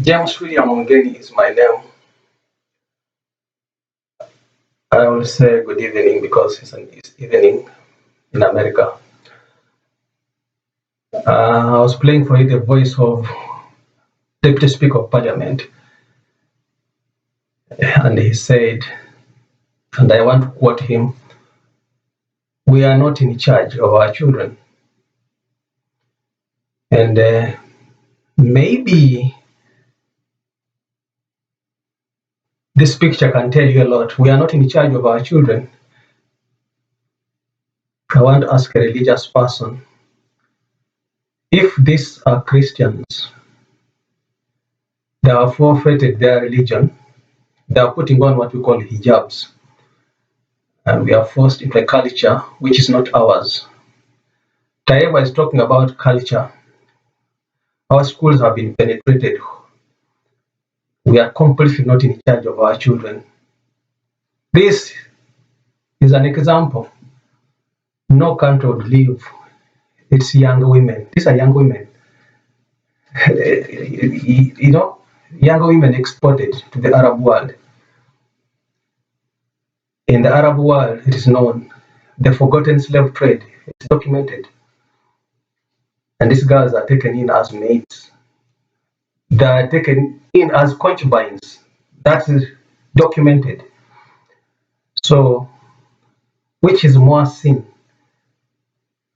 James William Mugeni is my name. I will say good evening because it's evening in America. I was playing for you the voice of Deputy Speaker of Parliament, and he said, and I want to quote him, "We are not in charge of our children." And maybe this picture can tell you a lot. We are not in charge of our children. I want to ask a religious person, if these are Christians, they have forfeited their religion, they are putting on what we call hijabs, and we are forced into a culture which is not ours. Taiwa is talking about culture. Our schools have been penetrated. We are completely not in charge of our children. This is an example. No country would live. It's young women. These are young women. Young women exported to the Arab world. In the Arab world, it is known. The forgotten slave trade is documented. And these girls are taken in as maids. They are taken in as concubines. That is documented. So, which is more sin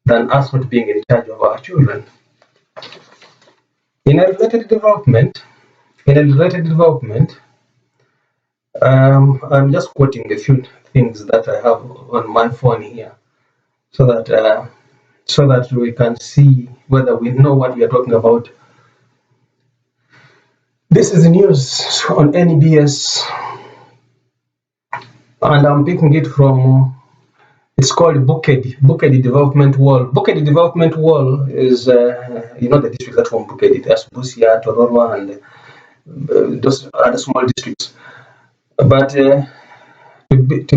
than us not being in charge of our children? In a related development, I'm just quoting a few things that I have on my phone here, so that we can see whether we know what we are talking about. This is news on NBS, and I'm picking it from. It's called Bukedi Development Wall. Bukedi Development Wall is, the district that's from Bukedi. There's Busia, Tororo, and those other small districts. But to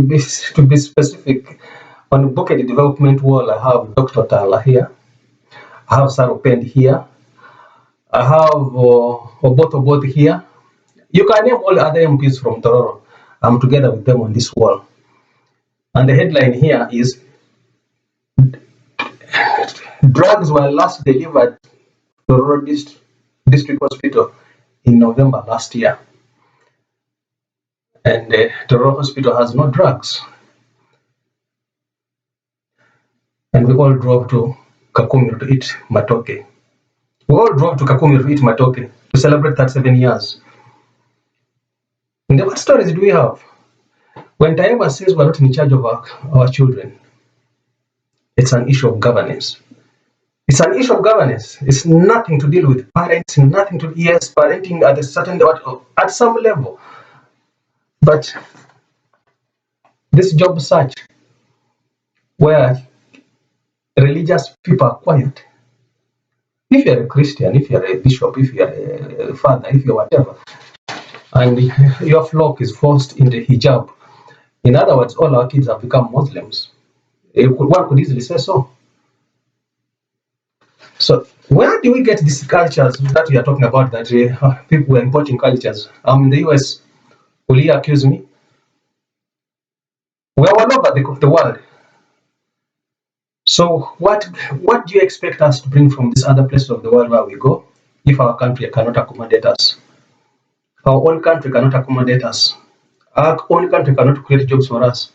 be specific, on Bukedi Development Wall, I have Dr. Tala here. I have Saropend here. I have Oboth here. You can name all other MPs from Tororo. I'm together with them on this wall. And the headline here is, drugs were last delivered to Tororo District Hospital in November last year. And Tororo Hospital has no drugs. And we all drove to Kakumi to eat matoke. We all drove to Kakumi to eat matoke to celebrate 37 years. And then what stories do we have? When Taiwa says we're not in charge of our children, it's an issue of governance. It's an issue of governance. It's nothing to deal with parents, nothing to, yes, parenting at a certain level, at some level. But this job search, where religious people are quiet. If you're a Christian, if you're a bishop, if you're a father, if you're whatever, and your flock is forced into hijab, in other words, all our kids have become Muslims. One could easily say so. So where do we get these cultures that we are talking about, that people were importing cultures? I'm in the US. Will you accuse me? We're all over the world. So what do you expect us to bring from these other places of the world where we go if our country cannot accommodate us? Our own country cannot accommodate us. Our own country cannot create jobs for us.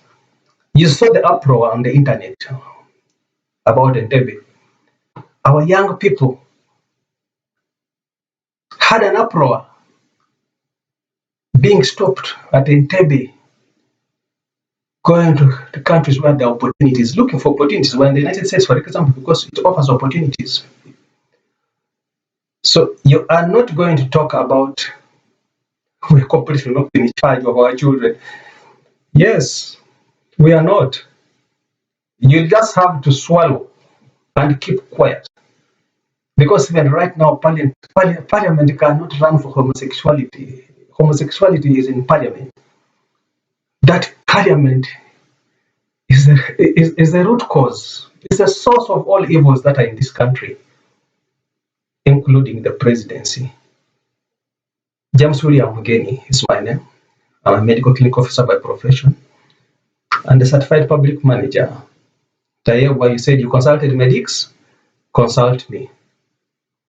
You saw the uproar on the internet about Entebbe. Our young people had an uproar being stopped at Entebbe, going to the countries where there are opportunities, looking for opportunities, where in the United States, for example, because it offers opportunities. So you are not going to talk about we're completely not in charge of our children. Yes, we are not. You just have to swallow and keep quiet. Because even right now, Parliament cannot run for homosexuality. Homosexuality is in Parliament. That Parliament is the root cause, is the source of all evils that are in this country, including the presidency. James William Mugeni is my name. I'm a medical clinic officer by profession and a certified public manager. Tayewa, you said you consulted medics? Consult me.